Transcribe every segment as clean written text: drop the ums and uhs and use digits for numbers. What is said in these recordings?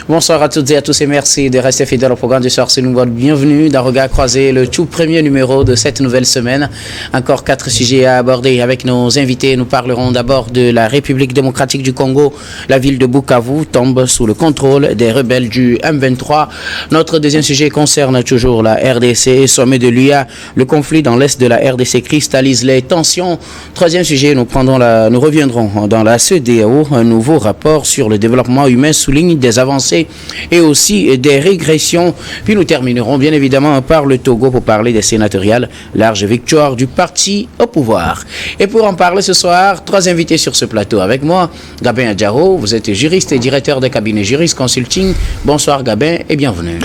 Bonsoir à toutes et à tous et merci de rester fidèles au programme du soir. C'est nous votre bienvenue dans Regard Croisé, le tout premier numéro de cette nouvelle semaine. Encore 4 sujets à aborder avec nos invités. Nous parlerons d'abord de la République démocratique du Congo. La ville de Bukavu tombe sous le contrôle des rebelles du M23. Notre deuxième sujet concerne toujours la RDC, sommet de l'UA. Le conflit dans l'est de la RDC cristallise les tensions. Troisième sujet, nous reviendrons dans la CEDEAO. Un nouveau rapport sur le développement humain souligne des avancées et aussi des régressions. Puis nous terminerons bien évidemment par le Togo pour parler des sénatoriales. Large victoire du parti au pouvoir. Et pour en parler ce soir, 3 invités sur ce plateau avec moi. Gabin Adjaro, vous êtes juriste et directeur de cabinet Juriste Consulting. Bonsoir Gabin et bienvenue.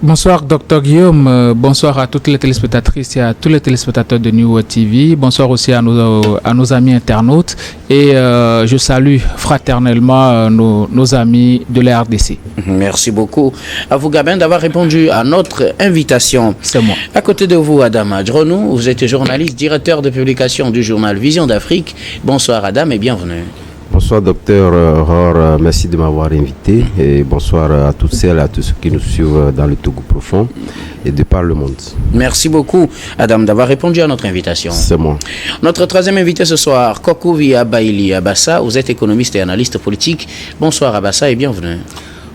Bonsoir Dr Guillaume, bonsoir à toutes les téléspectatrices et à tous les téléspectateurs de New World TV, bonsoir aussi à nos amis internautes et je salue fraternellement nos amis de la RDC. Merci beaucoup à vous Gabin d'avoir répondu à notre invitation. C'est moi. À côté de vous Adam Adjronou, vous êtes journaliste, directeur de publication du journal Vision d'Afrique. Bonsoir Adam et bienvenue. Bonsoir docteur Ror, merci de m'avoir invité et bonsoir à toutes celles et à tous ceux qui nous suivent dans le Togo profond et de par le monde. Merci beaucoup Adam d'avoir répondu à notre invitation. C'est moi. Notre troisième invité ce soir, Kokouvi Abaili Abassa, vous êtes économiste et analyste politique. Bonsoir Abassa et bienvenue.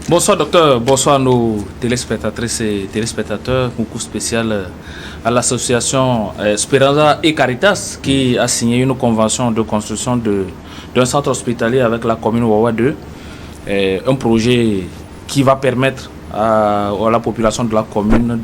Bonsoir docteur, bonsoir nos téléspectatrices et téléspectateurs. Concours spécial à l'association Speranza et Caritas qui a signé une convention de construction d'un centre hospitalier avec la commune Wawa 2. Un projet qui va permettre à la population de la commune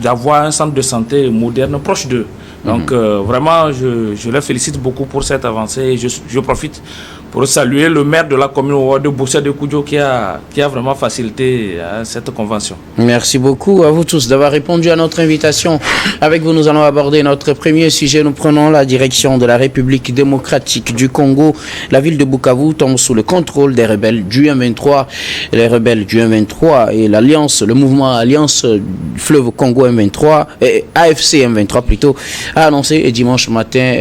d'avoir un centre de santé moderne proche d'eux. Donc vraiment, je les félicite beaucoup pour cette avancée et je profite pour saluer le maire de la commune de Boussa de Koudjo qui a vraiment facilité cette convention. Merci beaucoup à vous tous d'avoir répondu à notre invitation. Avec vous, nous allons aborder notre premier sujet. Nous prenons la direction de la République démocratique du Congo. La ville de Bukavu tombe sous le contrôle des rebelles du M23. Les rebelles du M23 et l'Alliance, le mouvement Alliance Fleuve Congo M23, AFC M23 plutôt, a annoncé dimanche matin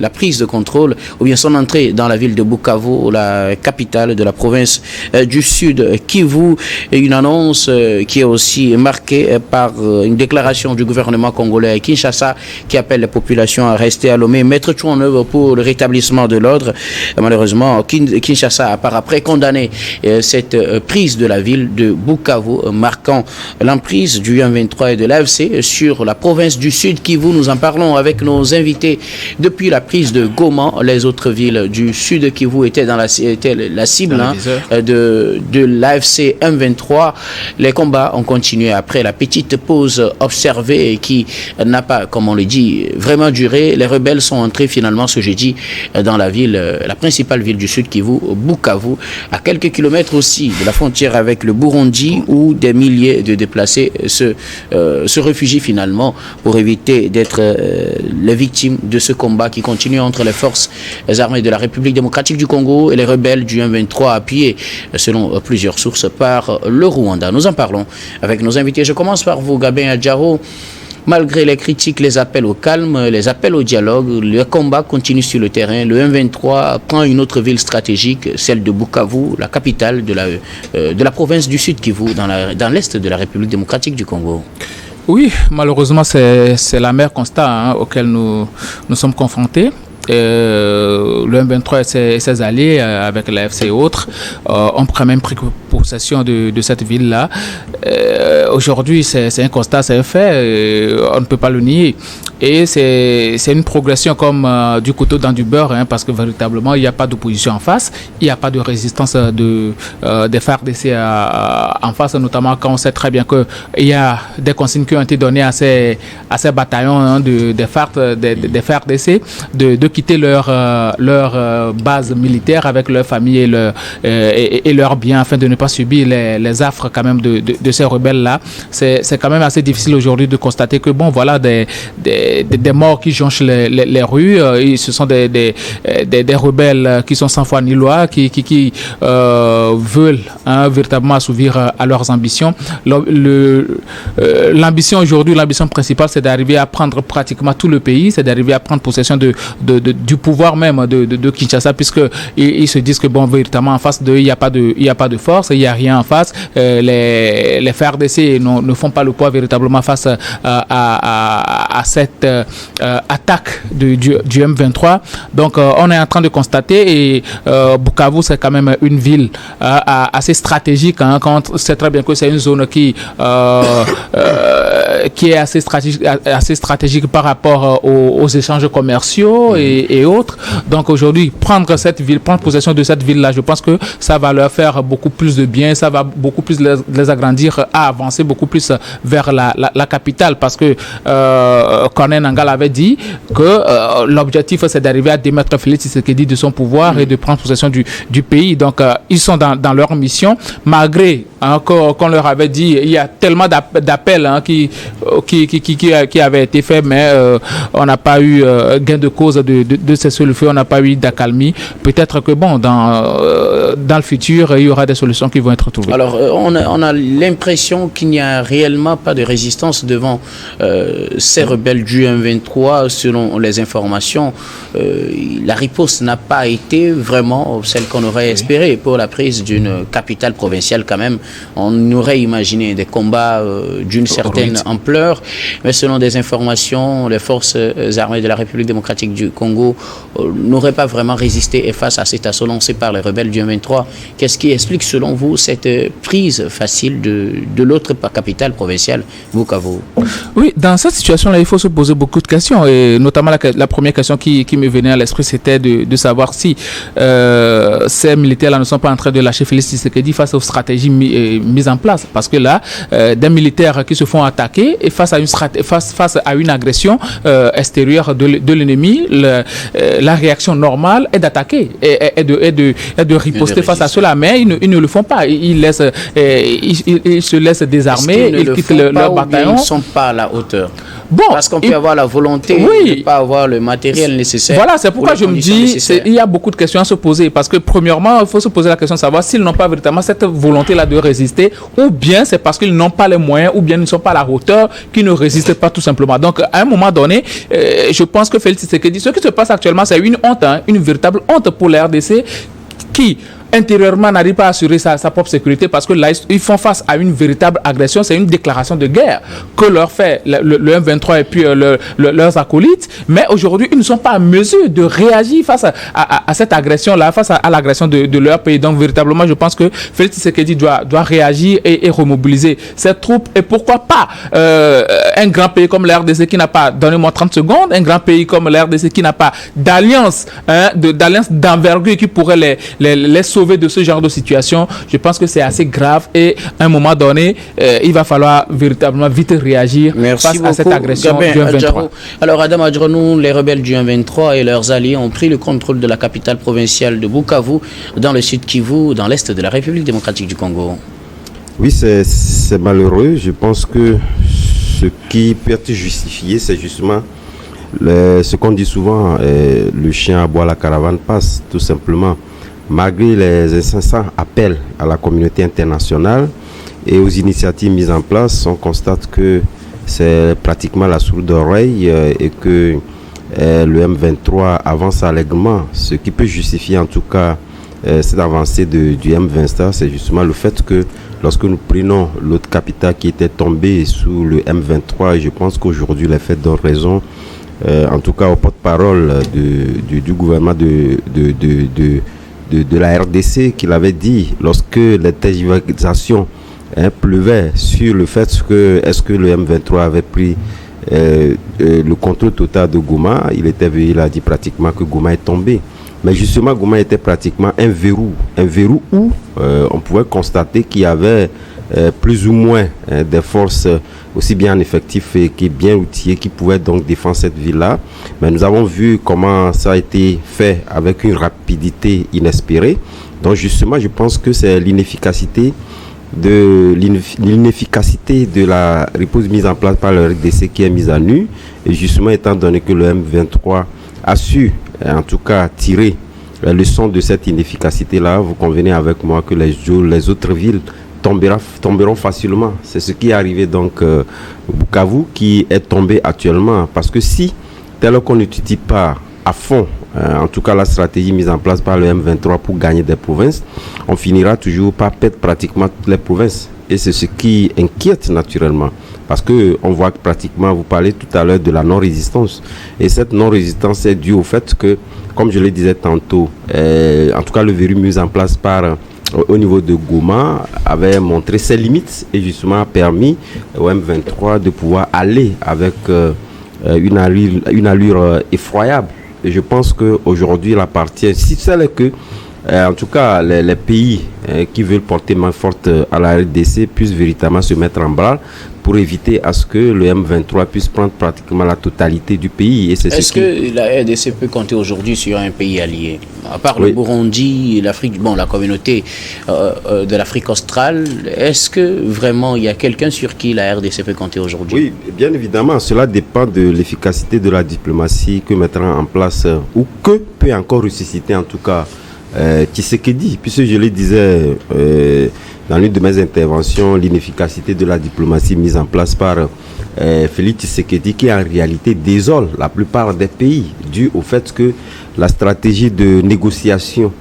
la prise de contrôle ou bien son entrée dans la ville de Bukavu, la capitale de la province du Sud Kivu, et une annonce qui est aussi marquée par une déclaration du gouvernement congolais à Kinshasa qui appelle la population à rester à Lomé, mettre tout en œuvre pour le rétablissement de l'ordre. Malheureusement, Kinshasa a par après condamné cette prise de la ville de Bukavu, marquant l'emprise du M23 et de l'AFC sur la province du Sud Kivu. Nous en parlons avec nos invités. Depuis la prise de Goma, les autres villes du Sud Kivu était la cible de l'AFC M23. Les combats ont continué après la petite pause observée qui n'a pas, comme on le dit, vraiment duré. Les rebelles sont entrés finalement ce jeudi dans la principale ville du Sud Kivu, Bukavu, à quelques kilomètres aussi de la frontière avec le Burundi, où des milliers de déplacés se réfugient finalement pour éviter d'être les victimes de ce combat qui continue entre les forces armées de la République démocratique du Congo et les rebelles du M23 appuyés, selon plusieurs sources, par le Rwanda. Nous en parlons avec nos invités. Je commence par vous, Gabin Adjaro. Malgré les critiques, les appels au calme, les appels au dialogue, le combat continue sur le terrain. Le M23 prend une autre ville stratégique, celle de Bukavu, la capitale de la province du Sud Kivu, dans l'est de la République démocratique du Congo. Oui, malheureusement, c'est l'amer constat auquel nous sommes confrontés. Le M23 et ses alliés avec l'AFC et autres ont quand même pris possession de cette ville-là. Aujourd'hui, c'est un constat, c'est un fait, on ne peut pas le nier. Et c'est une progression comme du couteau dans du beurre, parce que véritablement, il n'y a pas d'opposition en face, il n'y a pas de résistance des FARDC en face, notamment quand on sait très bien qu'il y a des consignes qui ont été données à ces bataillons des FARDC de quitter leur base militaire avec leur famille et leurs biens afin de ne pas subir les affres quand même de ces rebelles-là. C'est quand même assez difficile aujourd'hui de constater que bon, voilà des des morts qui jonchent les rues. Ce sont des rebelles qui sont sans foi ni loi, qui veulent véritablement assouvir à leurs ambitions. L'ambition aujourd'hui, l'ambition principale, c'est d'arriver à prendre pratiquement tout le pays, c'est d'arriver à prendre possession du pouvoir même de Kinshasa, puisque ils se disent que bon, véritablement en face d'eux, il n'y a pas de force, il n'y a rien en face. Les FARDC ne font pas le poids véritablement face à cette attaque du M23. Donc on est en train de constater, et Bukavu, c'est quand même une ville assez stratégique, quand on sait très bien que c'est une zone qui est assez stratégique par rapport aux échanges commerciaux et autres. Donc aujourd'hui, prendre possession de cette ville-là, je pense que ça va leur faire beaucoup plus de bien, ça va beaucoup plus les agrandir à avancer beaucoup plus vers la capitale, parce que Corneille Nangaa avait dit que l'objectif, c'est d'arriver à démettre Félix Tshisekedi de son pouvoir et de prendre possession du pays. Donc ils sont dans leur mission, malgré qu'on leur avait dit, il y a tellement d'appels qui avaient été faits, mais on n'a pas eu gain de cause de cesser le feu, on n'a pas eu d'accalmie. Peut-être que bon, dans le futur, il y aura des solutions qui vont être trouvées. Alors, on a l'impression qu'il n'y a réellement pas de résistance devant ces rebelles du M23. Selon les informations, la riposte n'a pas été vraiment celle qu'on aurait espérée pour la prise d'une capitale provinciale quand même. On aurait imaginé des combats d'une certaine ampleur, mais selon des informations, les forces armées de la République démocratique du Congo n'auraient pas vraiment résisté et face à cet assaut lancé par les rebelles du M23. Qu'est-ce qui explique selon vous cette prise facile de l'autre capitale provinciale, Bukavu? Oui, dans cette situation-là, il faut se poser beaucoup de questions, et notamment la première question qui me venait à l'esprit, c'était de savoir si ces militaires-là ne sont pas en train de lâcher Félix Tshisekedi face aux stratégies mises en place, parce que là, des militaires qui se font attaquer et face à une agression extérieure de l'ennemi, la réaction normale est d'attaquer et de riposter face à cela, mais ils ne le font pas. Ils se laissent désarmer, ils quittent leur bataillon. Ils ne sont pas à la hauteur. Bon, parce qu'on peut avoir la volonté de ne pas avoir le matériel nécessaire. Voilà, c'est pourquoi je me dis il y a beaucoup de questions à se poser, parce que premièrement, il faut se poser la question de savoir s'ils n'ont pas véritablement cette volonté-là de résister, ou bien c'est parce qu'ils n'ont pas les moyens, ou bien ils ne sont pas à la hauteur, qu'ils ne résistent pas tout simplement. Donc à un moment donné, je pense que Félix Tshisekedi, ce qui se passe actuellement, c'est une honte, une véritable honte pour la RDC, qui intérieurement n'arrive pas à assurer sa propre sécurité, parce que là ils font face à une véritable agression. C'est une déclaration de guerre que leur fait le M23 et puis leurs acolytes, mais aujourd'hui ils ne sont pas en mesure de réagir face à cette agression là, face à l'agression de leur pays. Donc véritablement je pense que Félix Tshisekedi doit réagir et remobiliser ses troupes, et pourquoi pas un grand pays comme la RDC qui n'a pas, donnez-moi 30 secondes, un grand pays comme la RDC qui n'a pas d'alliance d'envergure qui pourrait les sauver de ce genre de situation. Je pense que c'est assez grave, et à un moment donné, il va falloir véritablement vite réagir face à cette agression du M23. Alors Adam Adjaranou, les rebelles du M23 et leurs alliés ont pris le contrôle de la capitale provinciale de Bukavu, dans le sud Kivu, dans l'est de la République démocratique du Congo. Oui, c'est malheureux. Je pense que ce qui peut être justifié, c'est justement ce qu'on dit souvent, le chien aboie, la caravane passe, tout simplement. Malgré les incessants appels à la communauté internationale et aux initiatives mises en place, on constate que c'est pratiquement la sourde oreille et que le M23 avance allègrement. Ce qui peut justifier en tout cas cette avancée du M23, c'est justement le fait que lorsque nous prenons l'autre capitale qui était tombée sous le M23, et je pense qu'aujourd'hui les faits donnent raison, en tout cas au porte-parole du gouvernement de la RDC, qu'il avait dit lorsque les tergiversations pleuvaient sur le fait que est-ce que le M23 avait pris le contrôle total de Goma. Il a dit pratiquement que Goma est tombé, mais justement Goma était pratiquement un verrou où on pouvait constater qu'il y avait plus ou moins des forces aussi bien en effectif et bien outillées qui pouvaient donc défendre cette ville-là. Mais nous avons vu comment ça a été fait avec une rapidité inespérée. Donc justement, je pense que c'est l'inefficacité de l'inefficacité de la riposte mise en place par le RDC qui est mise à nu. Et justement, étant donné que le M23 a su, en tout cas, tirer la leçon de cette inefficacité-là, vous convenez avec moi que les autres villes tomberont facilement. C'est ce qui est arrivé donc au Bukavu, qui est tombé actuellement. Parce que si, tel qu'on n'utilise pas à fond, en tout cas la stratégie mise en place par le M23 pour gagner des provinces, on finira toujours par perdre pratiquement toutes les provinces. Et c'est ce qui inquiète naturellement. Parce qu'on voit que pratiquement, vous parlez tout à l'heure de la non-résistance. Et cette non-résistance est due au fait que, comme je le disais tantôt, en tout cas le verrou mis en place au niveau de Goma avait montré ses limites et justement a permis au M23 de pouvoir aller avec une allure effroyable. Et je pense qu'aujourd'hui, il appartient, si c'est que, en tout cas, les pays qui veulent porter main forte à la RDC puissent véritablement se mettre en branle pour éviter à ce que le M23 puisse prendre pratiquement la totalité du pays. Est-ce que la RDC peut compter aujourd'hui sur un pays allié? À part le Burundi, l'Afrique, la communauté de l'Afrique australe, est-ce que vraiment il y a quelqu'un sur qui la RDC peut compter aujourd'hui? Oui, bien évidemment, cela dépend de l'efficacité de la diplomatie que mettra en place ou que peut encore ressusciter en tout cas Tshisekedi, puisque je le disais dans l'une de mes interventions, l'inefficacité de la diplomatie mise en place par Félix Tshisekedi, qui en réalité désole la plupart des pays, dû au fait que la stratégie de négociation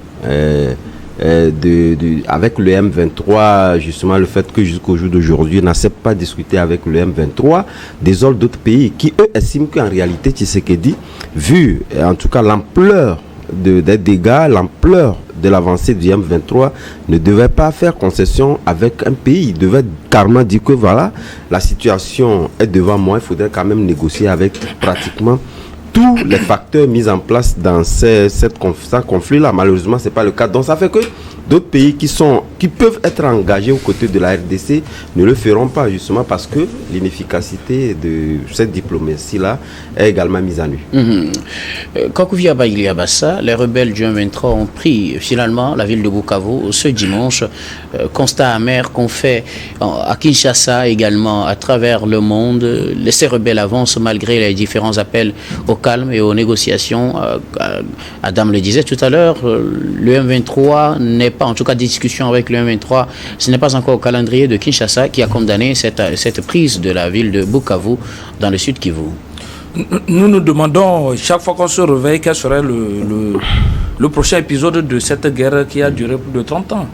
avec le M23, justement le fait que jusqu'au jour d'aujourd'hui n'accepte pas de discuter avec le M23, désole d'autres pays qui eux estiment qu'en réalité Tshisekedi, vu en tout cas l'ampleur des dégâts, l'ampleur de l'avancée du M23, ne devait pas faire concession avec un pays. Il devait carrément dire que voilà, la situation est devant moi, il faudrait quand même négocier avec pratiquement tous les facteurs mis en place dans ce conflit-là. Malheureusement, ce n'est pas le cas. Donc ça fait que d'autres pays qui peuvent être engagés aux côtés de la RDC ne le feront pas, justement parce que l'inefficacité de cette diplomatie-là est également mise à nu. Kakuvia Baïliabassa, les rebelles du M23 ont pris finalement la ville de Bukavu ce dimanche. Constat amer qu'on fait à Kinshasa également à travers le monde. Ces rebelles avancent malgré les différents appels au calme et aux négociations. Adam le disait tout à l'heure, le M23 n'est pas, en tout cas discussion avec le M23, ce n'est pas encore au calendrier de Kinshasa qui a condamné cette prise de la ville de Bukavu dans le sud Kivu. Nous nous demandons chaque fois qu'on se réveille quel serait le prochain épisode de cette guerre qui a duré plus de 30 ans.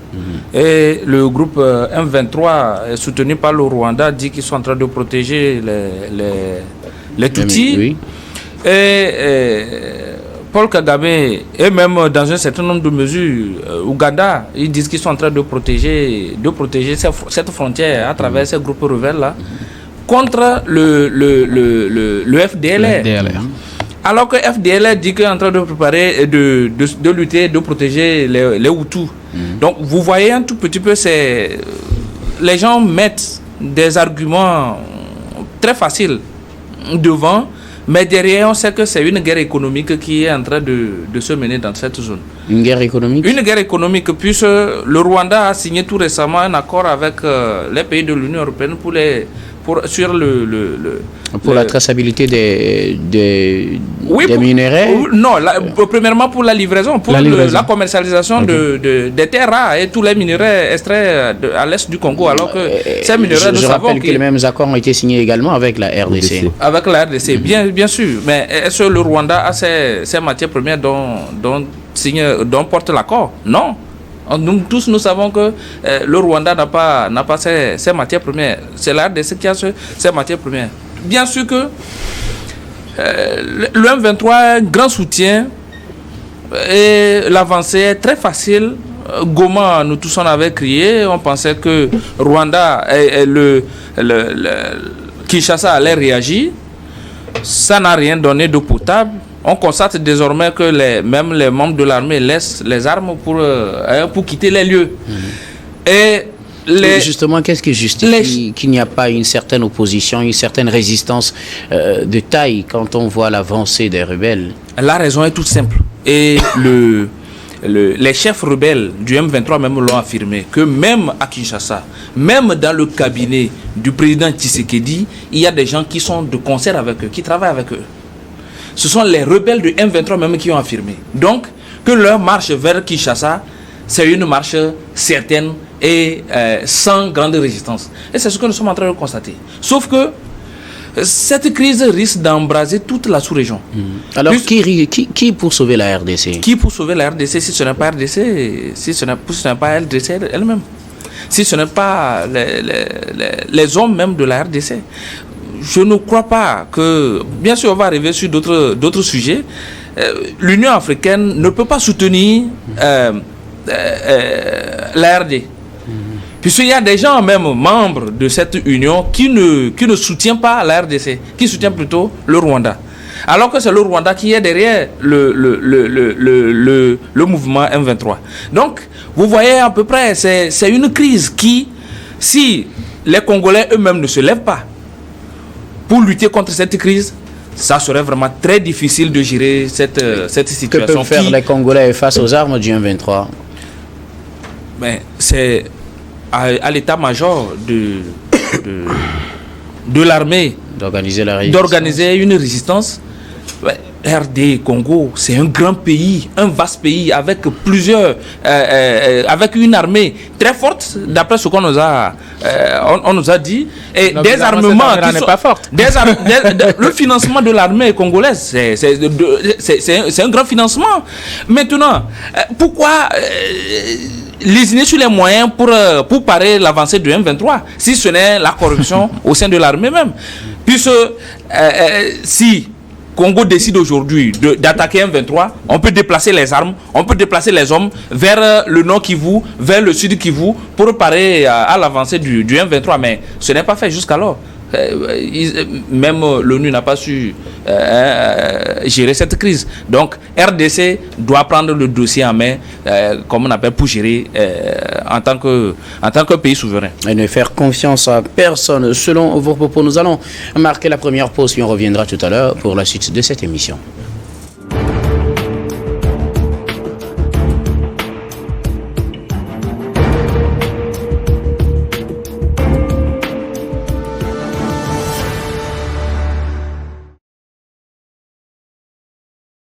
Et le groupe M23 soutenu par le Rwanda dit qu'ils sont en train de protéger les Tutsis. Oui. Et Paul Kagame, et même dans un certain nombre de mesures, Ouganda, ils disent qu'ils sont en train de protéger cette frontière à travers ces groupes rebelles-là contre le FDLR. Alors que FDLR dit qu'il est en train de préparer, de lutter, de protéger les Hutus. Donc vous voyez un tout petit peu, les gens mettent des arguments très faciles devant. Mais derrière, on sait que c'est une guerre économique qui est en train de se mener dans cette zone. Une guerre économique? Une guerre économique, puisque le Rwanda a signé tout récemment un accord avec les pays de l'Union européenne sur la traçabilité des minerais? Non, premièrement pour la livraison, pour la commercialisation des terres rares et tous les minerais extraits à l'est du Congo. Alors que ces minerais, je rappelle que les mêmes accords ont été signés également avec la RDC. Avec la RDC, bien sûr. Mais est-ce que le Rwanda a ces matières premières dont porte l'accord? Non. Nous tous nous savons que le Rwanda n'a pas ces matières premières. C'est la RDC qui a ces matières premières. Bien sûr que le M23 a un grand soutien et l'avancée est très facile. Goma, nous tous on avait crié, on pensait que Rwanda et Kinshasa allaient réagir. Ça n'a rien donné d'eau potable. On constate désormais que même les membres de l'armée laissent les armes pour quitter les lieux. Et justement, qu'est-ce qui justifie qu'il n'y a pas une certaine opposition, une certaine résistance de taille quand on voit l'avancée des rebelles? La raison est toute simple. Et les chefs rebelles du M23 même l'ont affirmé, que même à Kinshasa, même dans le cabinet du président Tshisekedi, il y a des gens qui sont de concert avec eux, qui travaillent avec eux. Ce sont les rebelles du M23 même qui ont affirmé. Donc, que leur marche vers Kinshasa, c'est une marche certaine et sans grande résistance. Et c'est ce que nous sommes en train de constater. Sauf que cette crise risque d'embraser toute la sous-région. Alors, qui pour sauver la RDC? Qui pour sauver la RDC si ce n'est pas RDC, si ce n'est pas RDC elle-même, si ce n'est pas les hommes même de la RDC? Je ne crois pas que... Bien sûr, on va arriver sur d'autres sujets. L'Union africaine ne peut pas soutenir la RD. Puisqu'il y a des gens, même membres de cette union, qui ne soutiennent pas la RDC, qui soutiennent plutôt le Rwanda. Alors que c'est le Rwanda qui est derrière le mouvement M23. Donc, vous voyez à peu près, c'est une crise qui, si les Congolais eux-mêmes ne se lèvent pas pour lutter contre cette crise, ça serait vraiment très difficile de gérer cette situation. Que peuvent faire les Congolais face aux armes du M23? Ben, c'est à l'état-major de l'armée d'organiser une résistance. Ouais, RD, Congo, c'est un grand pays, un vaste pays avec avec une armée très forte, d'après ce qu'on nous a, on nous a dit, et non, des armements qui sont pas fortes. Le financement de l'armée congolaise, c'est un grand financement. Maintenant, pourquoi lésiner sur les moyens pour parer l'avancée du M23, si ce n'est la corruption au sein de l'armée même? Puisque si Congo décide aujourd'hui d'attaquer M23, on peut déplacer les armes, on peut déplacer les hommes vers le nord Kivu, vers le sud Kivu, pour parer à l'avancée du M23. Mais ce n'est pas fait jusqu'alors. Même l'ONU n'a pas su gérer cette crise. Donc RDC doit prendre le dossier en main, comme on appelle, pour gérer en tant que pays souverain. Et ne faire confiance à personne. Selon vos propos, nous allons marquer la première pause, puis on reviendra tout à l'heure pour la suite de cette émission.